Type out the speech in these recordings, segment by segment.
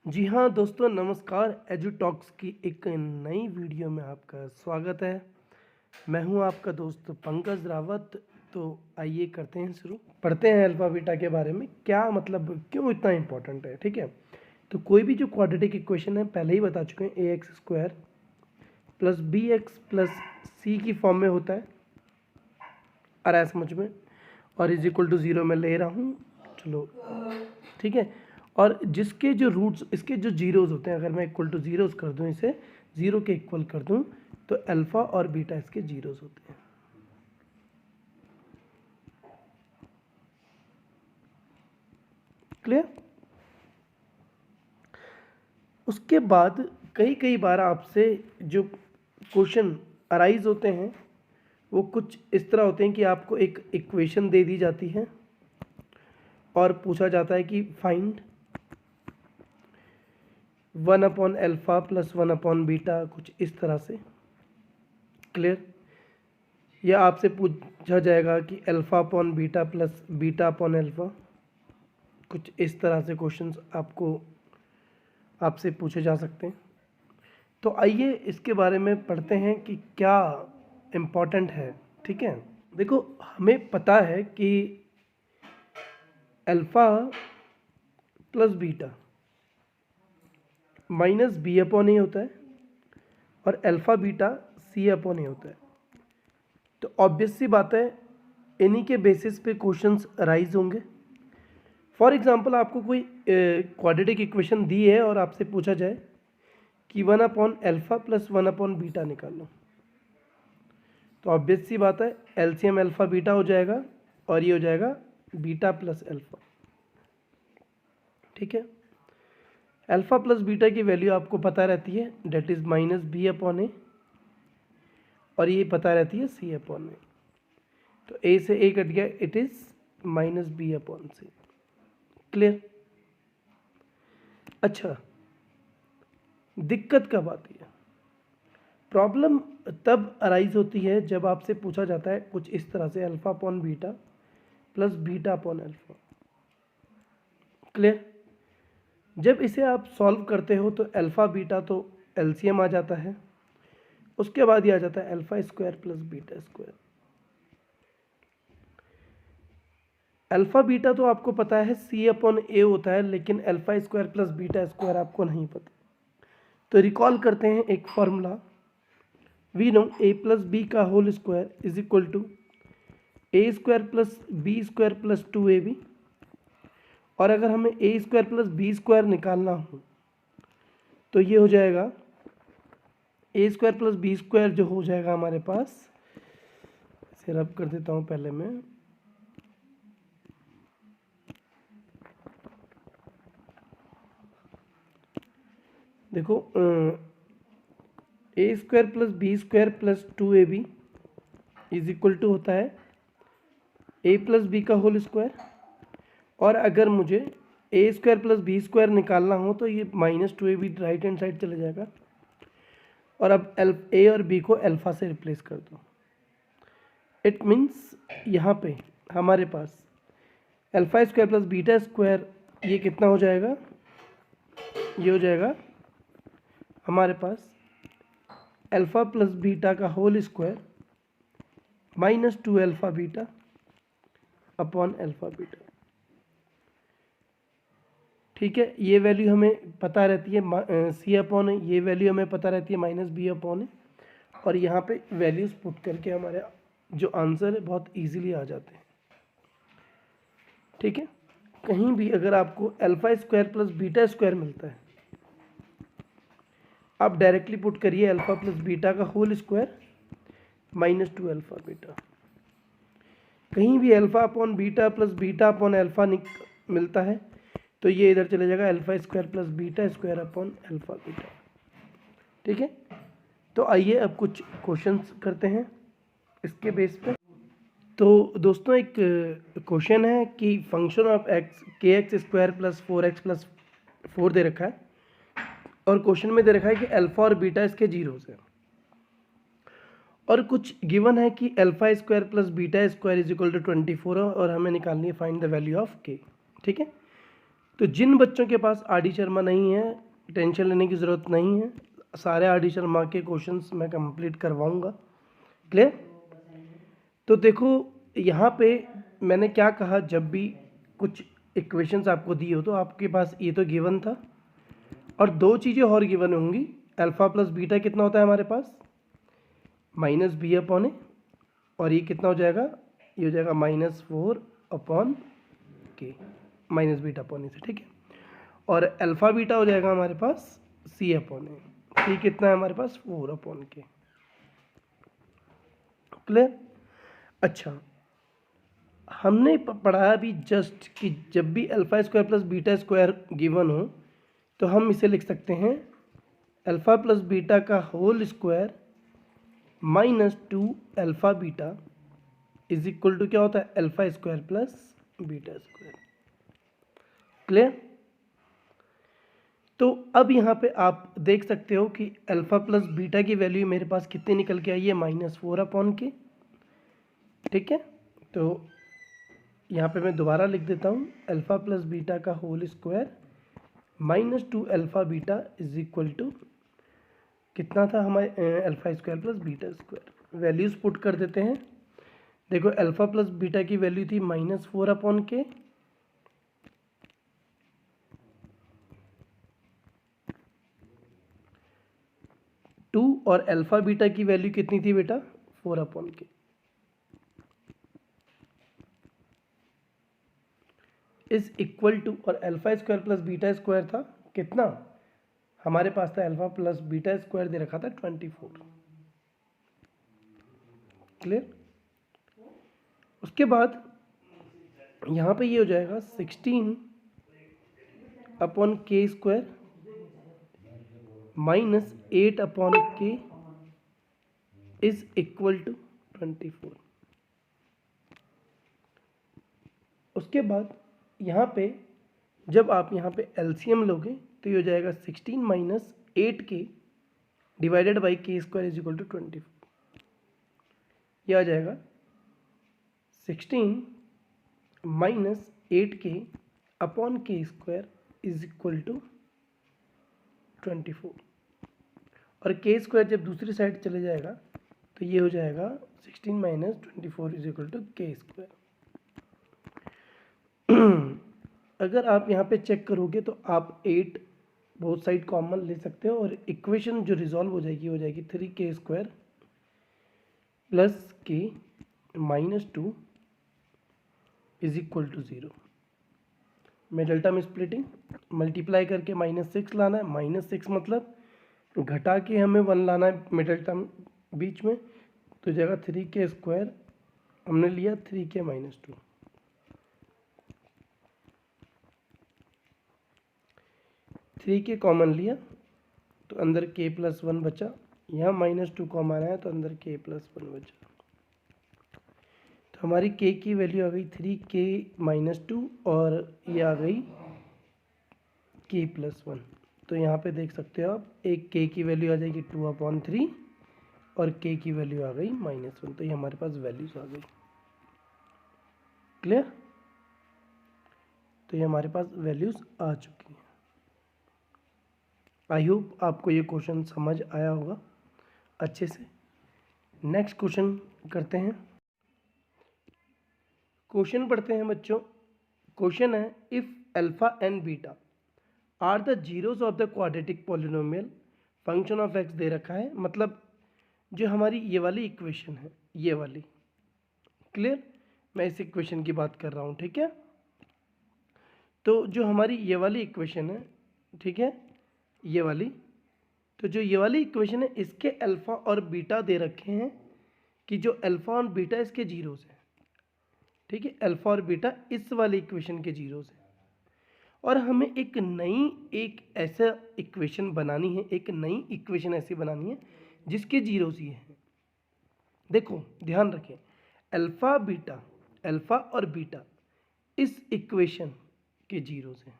जी हाँ दोस्तों, नमस्कार। एजू टॉक्स की एक नई वीडियो में आपका स्वागत है। मैं हूँ आपका दोस्त पंकज रावत। तो आइए करते हैं शुरू। पढ़ते हैं अल्फ़ा बीटा के बारे में, क्या मतलब क्यों इतना इम्पोर्टेंट है। ठीक है, तो कोई भी जो क्वाड्रेटिक इक्वेशन है पहले ही बता चुके हैं, A X square plus B X plus C की फॉर्म में होता है। आ रहा है समझ में? और इज इक्वल टू ज़ीरो मैं ले रहा हूँ। चलो ठीक है। और जिसके जो रूट्स, इसके जो जीरोज़ होते हैं, अगर मैं इक्वल टू ज़ीरोज़ कर दूँ, इसे ज़ीरो के इक्वल कर दूँ, तो अल्फ़ा और बीटा इसके जीरोज़ होते हैं। क्लियर? उसके बाद कई कई बार आपसे जो क्वेश्चन अराइज होते हैं वो कुछ इस तरह होते हैं कि आपको एक इक्वेशन दे दी जाती है और पूछा जाता है कि फाइंड 1/अल्फ़ा प्लस 1/बीटा, कुछ इस तरह से। क्लियर? या आपसे पूछा जाएगा कि alpha upon beta plus beta upon alpha, कुछ इस तरह से क्वेश्चंस आपसे पूछे जा सकते हैं। तो आइए इसके बारे में पढ़ते हैं कि क्या इम्पोर्टेंट है। ठीक है, देखो हमें पता है कि alpha plus beta minus B upon A होता है और alpha beta C upon A होता है। तो ऑब्वियस सी बात है, इन्हीं के बेसिस पे क्वेश्चंस राइज होंगे। फॉर एग्जाम्पल आपको कोई क्वाड्रेटिक इक्वेशन दी है और आपसे पूछा जाए कि 1/अल्फ़ा प्लस 1/बीटा निकाल लो, तो ऑब्वियस सी बात है एलसीएम अल्फ़ा बीटा हो जाएगा और ये हो जाएगा बीटा प्लस अल्फ़ा। ठीक है, अल्फ़ा प्लस बीटा की वैल्यू आपको पता रहती है, that is minus B upon A, और ये पता रहती है सी अपॉन ए। तो ए से ए कट गया, it is minus B upon C. Clear? अच्छा, दिक्कत कब आती है? प्रॉब्लम तब अराइज होती है जब आपसे पूछा जाता है कुछ इस तरह से, alpha upon beta plus beta upon alpha. Clear? जब इसे आप सॉल्व करते हो तो अल्फ़ा बीटा तो एलसीएम आ जाता है, उसके बाद ये आ जाता है alpha square plus beta square. Alpha beta तो आपको पता है सी अपॉन ए होता है, लेकिन alpha square plus beta square आपको नहीं पता। तो रिकॉल करते हैं एक formula, we know A plus B का whole square is equal to A square plus B square plus 2ab। और अगर हमें A square plus B square निकालना हो तो ये हो जाएगा A square plus B square, जो हो जाएगा हमारे पास, इसे रब कर देता हूँ पहले मैं। देखो A square plus B square plus 2ab is equal to होता है ए प्लस बी का होल स्क्वायर। और अगर मुझे A square plus B square निकालना हो तो ये minus 2ab right hand side चले जाएगा, और अब ए और बी को अल्फ़ा से रिप्लेस कर दो। इट मीन्स यहाँ पे हमारे पास alpha square plus beta square, ये कितना हो जाएगा? ये हो जाएगा हमारे पास अल्फ़ा प्लस बीटा का whole square minus 2 beta upon alpha beta. ठीक है, ये वैल्यू हमें पता रहती है सी अपॉन, ये वैल्यू हमें पता रहती है माइनस बी अपॉन, और यहाँ पे वैल्यूज़ पुट करके हमारे जो आंसर है बहुत इजीली आ जाते हैं। ठीक है, कहीं भी अगर आपको alpha square plus beta square मिलता है, आप डायरेक्टली पुट करिए अल्फ़ा प्लस बीटा का होल स्क्वायर माइनस 2 बीटा। कहीं भी alpha upon beta plus beta upon alpha मिलता है तो ये इधर चले जाएगा alpha square plus beta square upon alpha beta. ठीक है, तो आइए अब कुछ क्वेश्चंस करते हैं इसके बेस पे। तो दोस्तों एक क्वेश्चन है कि फंक्शन ऑफ एक्स के x square plus 4x plus 4 दे रखा है, और क्वेश्चन में दे रखा है कि अल्फ़ा और बीटा इसके जीरोस है, और कुछ गिवन है कि alpha square plus beta square is equal to 24 है, और हमें निकालनी है फाइंड द वैल्यू ऑफ के। ठीक है, तो जिन बच्चों के पास आर डी शर्मा नहीं है टेंशन लेने की ज़रूरत नहीं है, सारे आर डी शर्मा के क्वेश्चंस मैं कंप्लीट करवाऊंगा। क्लियर? तो देखो यहाँ पे मैंने क्या कहा, जब भी कुछ इक्वेशंस आपको दी हो तो आपके पास ये तो गिवन था और दो चीज़ें और गिवन होंगी। अल्फ़ा प्लस बीटा कितना होता है हमारे पास, माइनस बी अपॉन ए, और ये कितना हो जाएगा, ये हो जाएगा -4 अपॉन के, माइनस बीटा अपॉन ए से, ठीक है। और अल्फ़ा बीटा हो जाएगा हमारे पास सी अपॉन ए, सी कितना है हमारे पास 4 अपॉन के। क्लियर? अच्छा, हमने पढ़ा अभी जस्ट कि जब भी alpha square plus beta square given हो तो हम इसे लिख सकते हैं अल्फ़ा प्लस बीटा का whole square -2 alpha beta is equal to क्या होता है, alpha square plus beta square. Clear? तो अब यहाँ पे आप देख सकते हो कि अल्फ़ा प्लस बीटा की वैल्यू मेरे पास कितनी निकल के आई है, -4 अपॉन के। ठीक है, तो यहाँ पे मैं दोबारा लिख देता हूँ, अल्फ़ा प्लस बीटा का whole square -2 alpha beta is equal to कितना था हमारे alpha square plus beta square. Values put कर देते हैं। देखो अल्फ़ा प्लस बीटा की वैल्यू थी -4 अपॉन के, टू, और अल्फ़ा बीटा की वैल्यू कितनी थी बेटा, 4 अपॉन के। इज इक्वल टू, और alpha square plus beta square था कितना हमारे पास था, अल्फ़ा प्लस बीटा स्क्वायर दे रखा था 24। क्लियर? उसके बाद यहाँ पे ये हो जाएगा 16 अपॉन के स्क्वायर -8 अपॉन के इज इक्वल टू 24। उसके बाद यहाँ पे जब आप यहाँ पे एलसीएम लोगे तो ये हो जाएगा 16 - 8 के डिवाइडेड बाई के स्क्वायर इज इक्वल टू 24। ये आ जाएगा 16 - 8 के अपॉन के स्क्वायर इज इक्वल टू 24, और के स्क्वायर जब दूसरी साइड चले जाएगा तो ये हो जाएगा 16 - 24 इज इक्वल टू के स्क्वायर। अगर आप यहाँ पे चेक करोगे तो आप 8 बहुत साइड कॉमन ले सकते हो और इक्वेशन जो रिजॉल्व हो जाएगी 3k स्क्वायर प्लस के -2 is equal to 0। Middle term splitting multiply करके -6 लाना है, -6 मतलब घटा के हमें 1 लाना है मिडल टर्म बीच में, तो जाएगा 3k स्क्वायर, हमने लिया 3k -2, 3k कॉमन लिया तो अंदर k + 1 बचा, यहाँ -2 कॉमन आया तो अंदर k + 1 बचा, तो हमारी k की वैल्यू आ गई 3k -2 और ये आ गई k + 1। तो यहाँ पे देख सकते हो आप, एक k की वैल्यू आ जाएगी 2/3 और k की वैल्यू आ गई -1, तो ये हमारे पास वैल्यूज आ गई। क्लियर? तो ये हमारे पास वैल्यूज आ चुकी हैं। आई होप आपको ये क्वेश्चन समझ आया होगा अच्छे से। नेक्स्ट क्वेश्चन करते हैं। क्वेश्चन पढ़ते हैं बच्चों। क्वेश्चन है, if alpha and beta are the zeros of the quadratic polynomial function of X दे रखा है, मतलब जो हमारी ये वाली इक्वेशन है, ये वाली। क्लियर? मैं इस इक्वेशन की बात कर रहा हूँ, ठीक है। तो जो हमारी ये वाली इक्वेशन है, ठीक है, ये वाली, तो जो ये वाली इक्वेशन है इसके अल्फ़ा और बीटा दे रखे हैं कि जो अल्फ़ा और बीटा इसके जीरोस हैं, ठीक है, अल्फ़ा और बीटा इस वाली इक्वेशन के जीरोस हैं, और हमें एक ऐसा इक्वेशन बनानी है, एक नई इक्वेशन ऐसी बनानी है जिसके जीरोस ये हैं। देखो ध्यान रखें, अल्फ़ा और बीटा इस इक्वेशन के जीरोस हैं।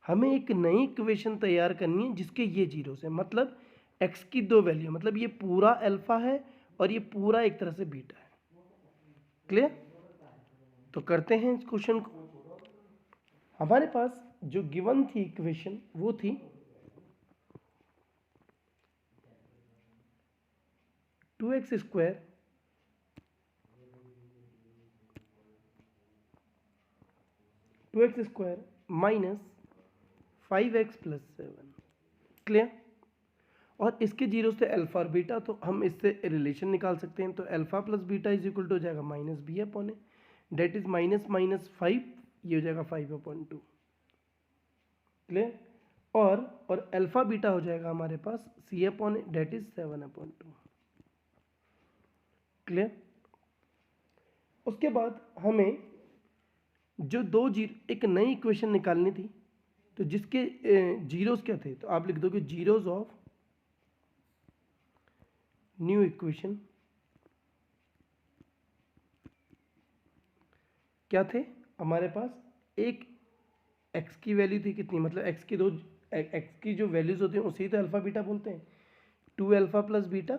हमें एक नई इक्वेशन तैयार करनी है जिसके ये जीरोस हैं, मतलब x की दो वैल्यू, मतलब ये पूरा अल्फ़ा है और ये पूरा एक तरह से बीटा है। क्लियर? तो करते हैं इस क्वेश्चन को। हमारे पास जो गिवन थी इक्वेशन वो थी 2x minus 5x plus 7। Clear. और इसके जीरो से अल्फा और बीटा, तो हम इससे रिलेशन निकाल सकते हैं। तो alpha plus beta is equal to हो जाएगा minus B upon A, that is minus minus 5, ये हो जाएगा 5/2। क्लियर। और अल्फा बीटा हो जाएगा हमारे पास C upon A, that is 7/2। Clear. उसके बाद हमें जो दो जीरो, एक नई इक्वेशन निकालनी थी, तो जिसके जीरोस क्या थे, तो आप लिख दोगे जीरोस ऑफ न्यू इक्वेशन क्या थे हमारे पास। एक x की वैल्यू थी कितनी, मतलब x की जो वैल्यूज होती हैं उसी तो अल्फा बीटा बोलते हैं। 2 अल्फा प्लस बीटा,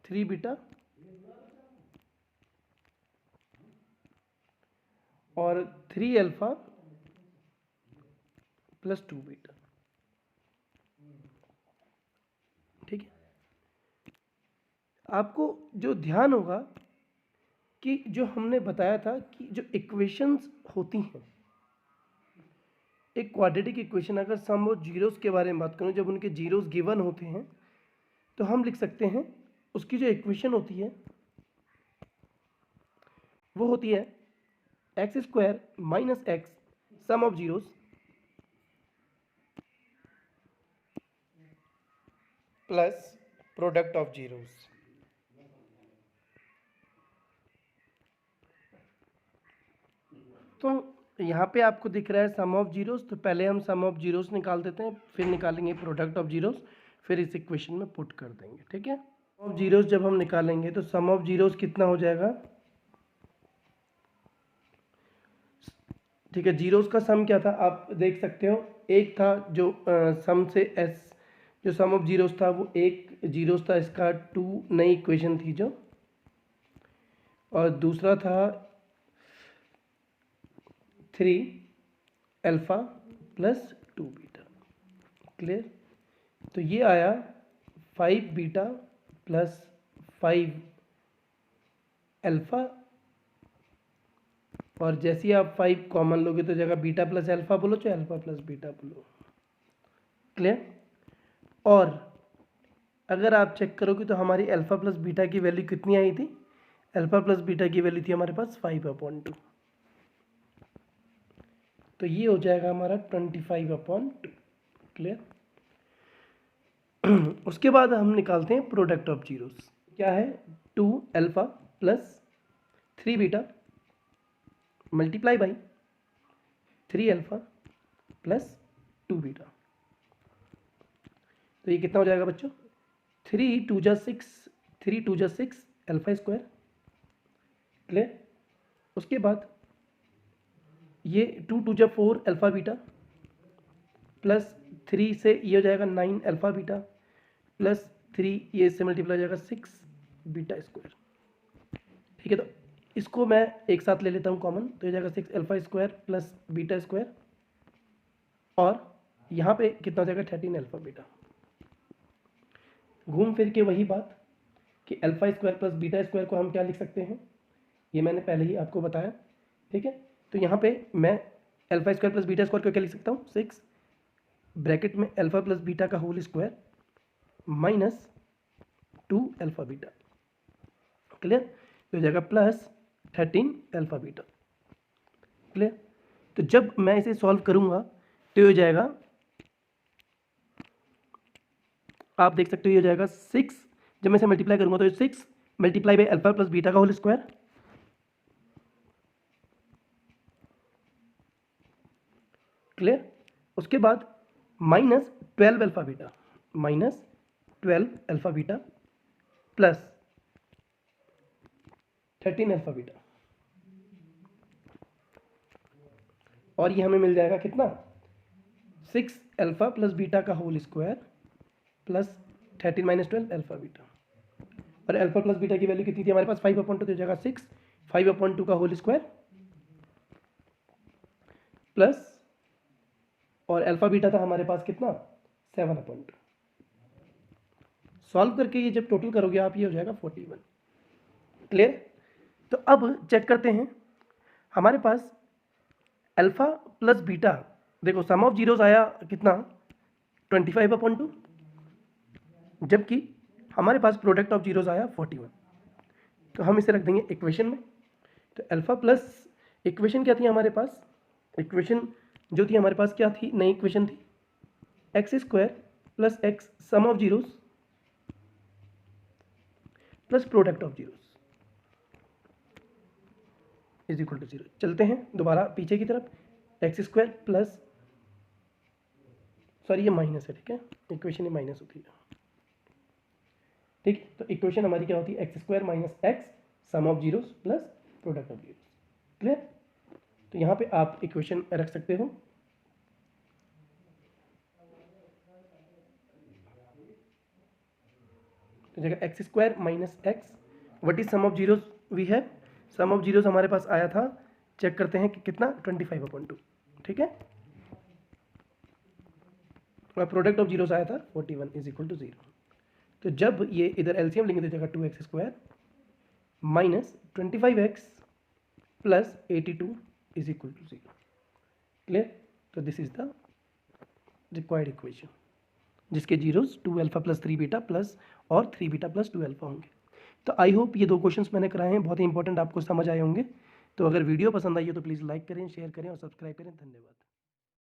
3 बीटा और 3 अल्फा प्लस 2 बीटा। ठीक है। आपको जो ध्यान होगा कि जो हमने बताया था कि जो इक्वेशंस होती हैं, एक क्वाड्रेटिक इक्वेशन, अगर सम ऑफ जीरोस के बारे में बात करूं, जब उनके जीरोस गिवन होते हैं तो हम लिख सकते हैं उसकी जो इक्वेशन होती है वो होती है x² minus X sum of zeros plus product of zeros. तो यहाँ पे आपको दिख रहा है सम ऑफ जीरोस, तो पहले हम सम ऑफ जीरोस निकाल देते हैं, फिर निकालेंगे प्रोडक्ट ऑफ जीरोस, फिर इस इक्वेशन में पुट कर देंगे। ठीक है। ऑफ जीरोस जब हम निकालेंगे तो सम ऑफ जीरोस कितना हो जाएगा। ठीक है। जीरोस का सम क्या था आप देख सकते हो, एक था जो सम से एस, जो सम ऑफ जीरोस था वो एक जीरोस था, इसका 2 नई इक्वेशन थी जो, और दूसरा था 3 अल्फा प्लस 2 बीटा। क्लियर। तो ये आया 5 बीटा प्लस 5 अल्फा, और जैसे ही आप 5 कॉमन लोगे तो जगह बीटा प्लस अल्फा बोलो चाहे अल्फा प्लस बीटा बोलो। क्लियर। और अगर आप चेक करोगे तो हमारी अल्फा प्लस बीटा की वैल्यू कितनी आई थी, अल्फा प्लस बीटा की वैल्यू थी हमारे पास 5/2। तो ये हो जाएगा हमारा 25/2। क्लियर। उसके बाद हम निकालते हैं प्रोडक्ट ऑफ जीरोस। क्या है, 2 alpha plus 3 beta multiply by 3 alpha plus 2 beta. तो ये कितना हो जाएगा बच्चों, 3 2 जा 6, 3 2 जा 6 अल्फा स्क्वायर। क्लियर। उसके बाद ये 2 2 जा 4 अल्फा बीटा प्लस 3 से ये हो जाएगा 9 अल्फा बीटा प्लस 3 ये इससे मल्टीप्लाई हो जाएगा 6 बीटा स्क्वायर। ठीक है। तो इसको मैं एक साथ ले लेता हूँ कॉमन, तो ये जाएगा 6 alpha square plus beta square, और यहाँ पे कितना हो जाएगा 13 अल्फा बीटा। घूम फिर के वही बात कि alpha square plus beta square को हम क्या लिख सकते हैं, ये मैंने पहले ही आपको बताया। ठीक है। तो यहाँ पे मैं alpha square plus beta square को क्या लिख सकता हूँ, 6 ब्रैकेट में अल्फा प्लस बीटा का whole square minus 2 alpha beta. Clear. तो हो जाएगा प्लस 13 अल्फा बीटा। क्लियर। तो जब मैं इसे सॉल्व करूंगा तो ये हो जाएगा, आप देख सकते हो ये हो जाएगा 6, जब मैं इसे मल्टीप्लाई करूंगा तो 6 multiply by alpha plus beta का होल स्क्वायर क्लियर। उसके बाद minus 12 alpha beta, minus 12 alpha beta plus 13 alpha beta, और ये हमें मिल जाएगा कितना, 6 अल्फा प्लस बीटा का whole square plus 13 minus 12 alpha beta. और अल्फा प्लस बीटा की वैल्यू कितनी थी हमारे पास, 5/2, तो हो जाएगा 6 5/2 का होल स्क्वायर प्लस और अल्फा बीटा था हमारे पास कितना 7/2। सॉल्व करके ये जब टोटल करोगे आप ये हो जाएगा 41। क्लियर। तो अब चेक करते हैं हमारे पास अल्फा प्लस बीटा, देखो सम ऑफ जीरोस आया कितना 25/2, जबकि हमारे पास प्रोडक्ट ऑफ जीरोस आया 41। तो हम इसे रख देंगे इक्वेशन में। तो अल्फा प्लस इक्वेशन क्या थी हमारे पास, इक्वेशन जो थी हमारे पास क्या थी, नई इक्वेशन थी x² plus x sum of zeros plus product of zeros is equal to 0। चलते हैं दोबारा पीछे की तरफ, x² प्लस, सॉरी ये माइनस है, ठीक है, इक्वेशन ये माइनस होती है, ठीक। तो इक्वेशन हमारी क्या होती है x² minus x sum of zeros plus product of zeros. Clear. तो यहाँ पे आप इक्वेशन रख सकते हो, तो जगह x² minus x what is sum of zeros we have, sum of zeros हमारे पास आया था, चेक करते हैं कि कितना 25/2, ठीक है, और प्रोडक्ट ऑफ जीरोस आया था 41 इज इक्वल टू 0। तो जब ये इधर एलसीएम लेंगे तो जगह 2x² minus 25x plus 82 is equal to 0। Clear. तो this is the required equation जिसके zeros 2 alpha plus 3 beta plus और 3 बीटा प्लस 2 अल्फा होंगे। तो आई होप ये 2 क्वेश्चंस मैंने कराए हैं बहुत ही इंपॉर्टेंट, आपको समझ आए होंगे। तो अगर वीडियो पसंद आई हो तो प्लीज़ लाइक करें, शेयर करें और सब्सक्राइब करें। धन्यवाद।